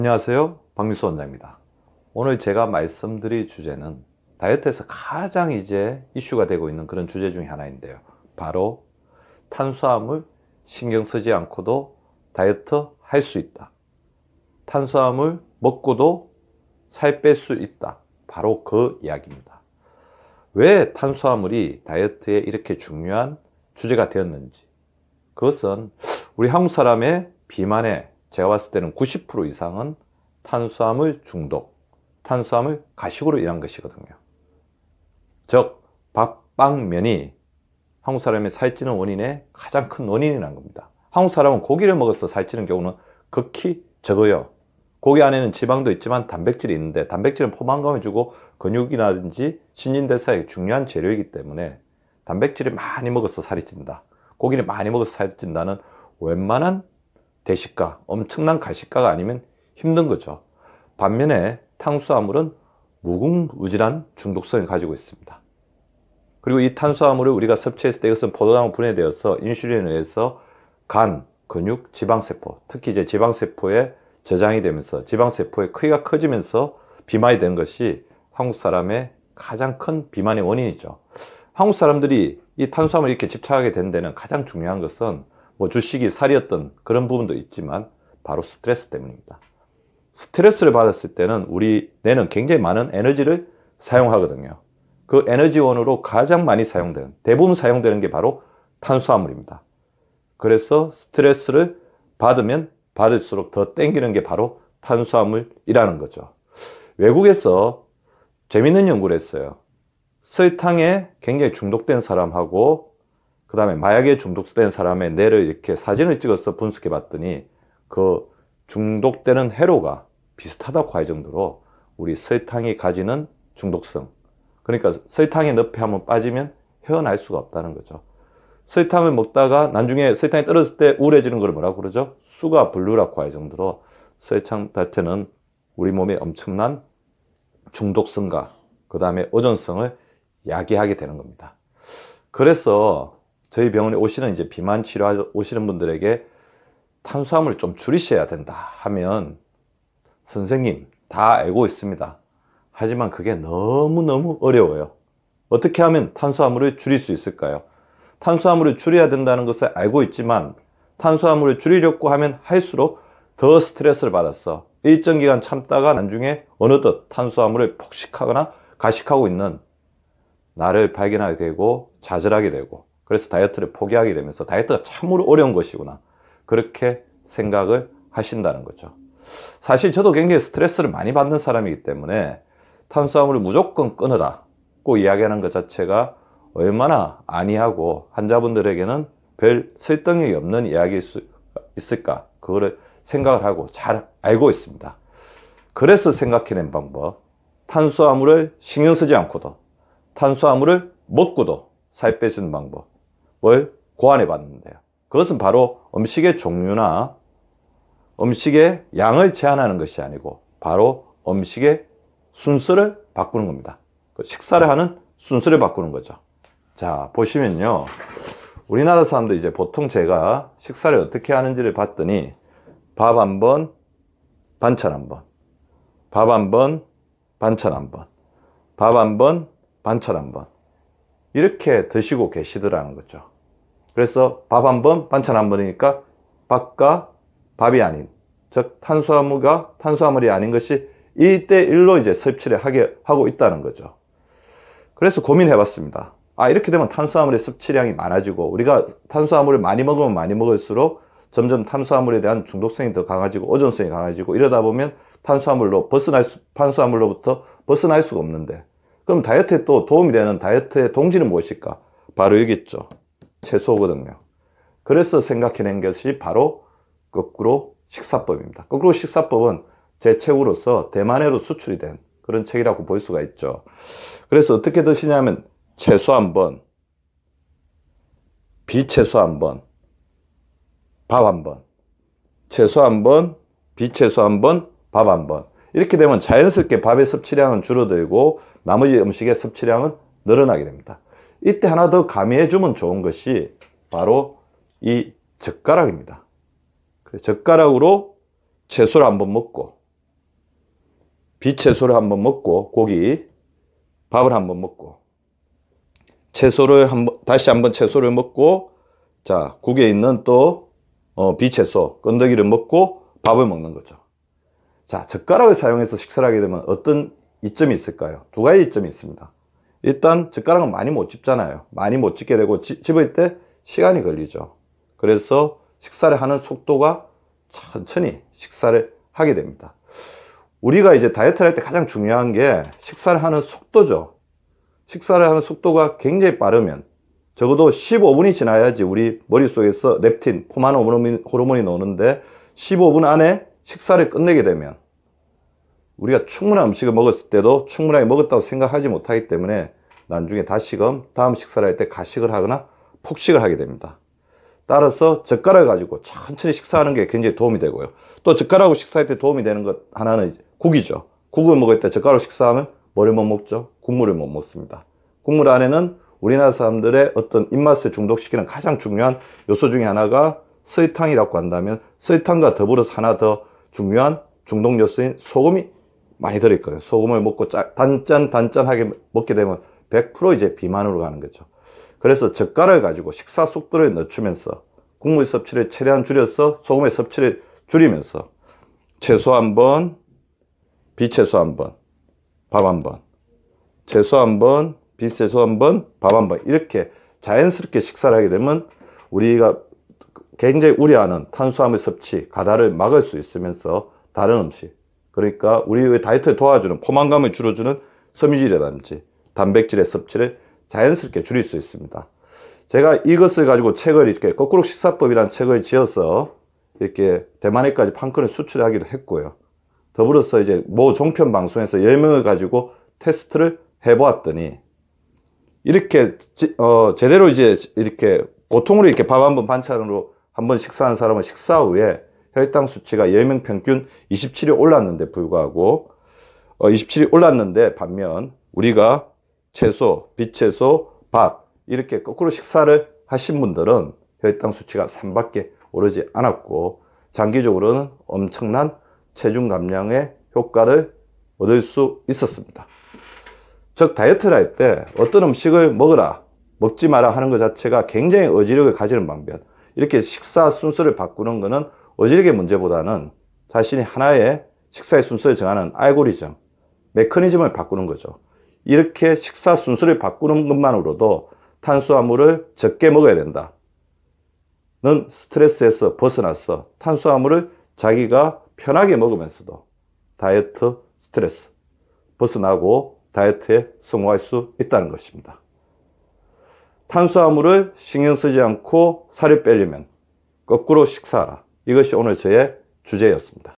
안녕하세요, 박미수 원장입니다. 오늘 제가 말씀드릴 주제는 다이어트에서 가장 이제 이슈가 되고 있는 그런 주제 중에 하나인데요. 바로 탄수화물 신경 쓰지 않고도 다이어트 할 수 있다. 탄수화물 먹고도 살 뺄 수 있다. 바로 그 이야기입니다. 왜 탄수화물이 다이어트에 이렇게 중요한 주제가 되었는지, 그것은 우리 한국 사람의 비만의 제가 봤을 때는 90% 이상은 탄수화물 중독, 탄수화물 가식으로 인한 것이거든요. 즉, 밥, 빵, 면이 한국 사람의 살찌는 원인의 가장 큰 원인이라는 겁니다. 한국 사람은 고기를 먹어서 살찌는 경우는 극히 적어요. 고기 안에는 지방도 있지만 단백질이 있는데, 단백질은 포만감을 주고 근육이라든지 신진대사에 중요한 재료이기 때문에 단백질을 많이 먹어서 살이 찐다, 고기를 많이 먹어서 살이 찐다는 웬만한 대식가, 엄청난 가식가가 아니면 힘든 거죠. 반면에 탄수화물은 무궁무진한 중독성을 가지고 있습니다. 그리고 이 탄수화물을 우리가 섭취했을 때 이것은 포도당으로 분해되어서 인슐린에 의해서 간, 근육, 지방세포, 특히 이제 지방세포에 저장이 되면서 지방세포의 크기가 커지면서 비만이 되는 것이 한국 사람의 가장 큰 비만의 원인이죠. 한국 사람들이 이 탄수화물에 이렇게 집착하게 된 데는 가장 중요한 것은 뭐 주식이 살이었던 그런 부분도 있지만 바로 스트레스 때문입니다. 스트레스를 받았을 때는 우리 뇌는 굉장히 많은 에너지를 사용하거든요. 그 에너지원으로 가장 많이 사용되는, 대부분 사용되는 게 바로 탄수화물입니다. 그래서 스트레스를 받으면 받을수록 더 땡기는 게 바로 탄수화물이라는 거죠. 외국에서 재밌는 연구를 했어요. 설탕에 굉장히 중독된 사람하고 그 다음에 마약에 중독된 사람의 뇌를 이렇게 사진을 찍어서 분석해 봤더니 그 중독되는 회로가 비슷하다고 할 정도로 우리 설탕이 가지는 중독성, 그러니까 설탕의 늪에 한번 빠지면 헤어날 수가 없다는 거죠. 설탕을 먹다가 나중에 설탕이 떨어졌을 때 우울해지는 걸 뭐라고 그러죠? 수가 분류라고 할 정도로 설탕 자체는 우리 몸에 엄청난 중독성과 그 다음에 의존성을 야기하게 되는 겁니다. 그래서 저희 병원에 오시는 이제 비만 치료 오시는 분들에게 탄수화물을 좀 줄이셔야 된다 하면, 선생님 다 알고 있습니다. 하지만 그게 너무너무 어려워요. 어떻게 하면 탄수화물을 줄일 수 있을까요? 탄수화물을 줄여야 된다는 것을 알고 있지만 탄수화물을 줄이려고 하면 할수록 더 스트레스를 받았어. 일정 기간 참다가 나중에 어느덧 탄수화물을 폭식하거나 가식하고 있는 나를 발견하게 되고 좌절하게 되고, 그래서 다이어트를 포기하게 되면서 다이어트가 참으로 어려운 것이구나, 그렇게 생각을 하신다는 거죠. 사실 저도 굉장히 스트레스를 많이 받는 사람이기 때문에 탄수화물을 무조건 끊으라고 이야기하는 것 자체가 얼마나 안이하고 환자분들에게는 별 설득력이 없는 이야기일 수 있을까, 그거를 생각을 하고 잘 알고 있습니다. 그래서 생각해낸 방법, 탄수화물을 신경 쓰지 않고도 탄수화물을 먹고도 살 뺄 수 있는 방법을 고안해 봤는데요. 그것은 바로 음식의 종류나 음식의 양을 제한하는 것이 아니고 바로 음식의 순서를 바꾸는 겁니다. 식사를 하는 순서를 바꾸는 거죠. 자, 보시면요, 우리나라 사람들 이제 보통 제가 식사를 어떻게 하는지를 봤더니 밥 한 번, 반찬 한 번, 밥 한 번, 반찬 한 번, 밥 한 번, 반찬 한 번, 이렇게 드시고 계시더라는 거죠. 그래서 밥 한 번, 반찬 한 번이니까 밥과 밥이 아닌, 즉 탄수화물이 아닌 것이 1대1로 이제 섭취를 하고 있다는 거죠. 그래서 고민해 봤습니다. 이렇게 되면 탄수화물의 섭취량이 많아지고 우리가 탄수화물을 많이 먹으면 많이 먹을수록 점점 탄수화물에 대한 중독성이 더 강해지고 의존성이 강해지고, 이러다 보면 탄수화물로부터 벗어날 수가 없는데, 그럼 다이어트에 또 도움이 되는 다이어트의 동지는 무엇일까? 바로 여기 있죠. 채소거든요. 그래서 생각해낸 것이 바로 거꾸로 식사법입니다. 거꾸로 식사법은 제 책으로서 대만해로 수출이 된 그런 책이라고 볼 수가 있죠. 그래서 어떻게 드시냐면 채소 한 번, 비채소 한 번, 밥 한 번, 채소 한 번, 비채소 한 번, 밥 한 번. 이렇게 되면 자연스럽게 밥의 섭취량은 줄어들고 나머지 음식의 섭취량은 늘어나게 됩니다. 이때 하나 더 가미해 주면 좋은 것이 바로 이 젓가락입니다. 젓가락으로 채소를 한번 먹고 비채소를 한번 먹고, 고기, 밥을 한번 먹고, 채소를 다시 한번 채소를 먹고, 자, 국에 있는 또, 비채소, 건더기를 먹고 밥을 먹는 거죠. 자, 젓가락을 사용해서 식사를 하게 되면 어떤 이점이 있을까요? 두 가지 이점이 있습니다. 일단, 젓가락은 많이 못 집잖아요. 많이 못 집게 되고, 집을 때 시간이 걸리죠. 그래서 식사를 하는 속도가 천천히 식사를 하게 됩니다. 우리가 이제 다이어트를 할 때 가장 중요한 게 식사를 하는 속도죠. 식사를 하는 속도가 굉장히 빠르면 적어도 15분이 지나야지 우리 머릿속에서 렙틴, 포만 호르몬이 나오는데 15분 안에 식사를 끝내게 되면 우리가 충분한 음식을 먹었을 때도 충분하게 먹었다고 생각하지 못하기 때문에 나중에 다시금 다음 식사를 할 때 가식을 하거나 폭식을 하게 됩니다. 따라서 젓가락을 가지고 천천히 식사하는 게 굉장히 도움이 되고요. 또 젓가락으로 식사할 때 도움이 되는 것 하나는 국이죠. 국을 먹을 때 젓가락으로 식사하면 뭐를 못 먹죠? 국물을 못 먹습니다. 국물 안에는 우리나라 사람들의 어떤 입맛을 중독시키는 가장 중요한 요소 중에 하나가 설탕이라고 한다면 설탕과 더불어서 하나 더 중요한 중독 요소인 소금이 많이 들어있거든요. 소금을 먹고 단짠하게 먹게 되면 100% 이제 비만으로 가는 거죠. 그래서 젓가락을 가지고 식사 속도를 늦추면서 국물 섭취를 최대한 줄여서 소금의 섭취를 줄이면서 채소 한 번, 비채소 한 번, 밥 한 번, 채소 한 번, 비채소 한 번, 밥 한 번 이렇게 자연스럽게 식사를 하게 되면 우리가 굉장히 우려하는 탄수화물 섭취, 가다를 막을 수 있으면서 다른 음식, 그러니까 우리의 다이어트에 도와주는 포만감을 줄여주는 섬유질이라든지 단백질의 섭취를 자연스럽게 줄일 수 있습니다. 제가 이것을 가지고 책을 이렇게 거꾸로 식사법이라는 책을 지어서 이렇게 대만에까지 판권을 수출하기도 했고요. 더불어서 이제 모 종편 방송에서 10명을 가지고 테스트를 해보았더니 이렇게 제대로 이제 이렇게 보통으로 이렇게 밥 한 번 반찬으로 한 번 식사하는 사람은 식사 후에 혈당 수치가 10명 평균 27이 올랐는데 불구하고 27이 올랐는데 반면 우리가 채소, 비채소, 밥 이렇게 거꾸로 식사를 하신 분들은 혈당 수치가 3밖에 오르지 않았고 장기적으로는 엄청난 체중 감량의 효과를 얻을 수 있었습니다. 즉 다이어트를 할 때 어떤 음식을 먹어라, 먹지 마라 하는 것 자체가 굉장히 의지력을 가지는 반면 이렇게 식사 순서를 바꾸는 것은 의지력의 문제보다는 자신이 하나의 식사의 순서를 정하는 알고리즘, 메커니즘을 바꾸는 거죠. 이렇게 식사 순서를 바꾸는 것만으로도 탄수화물을 적게 먹어야 된다 는 스트레스에서 벗어나서 탄수화물을 자기가 편하게 먹으면서도 다이어트 스트레스 벗어나고 다이어트에 성공할 수 있다는 것입니다. 탄수화물을 신경 쓰지 않고 살을 빼려면 거꾸로 식사하라. 이것이 오늘 저의 주제였습니다.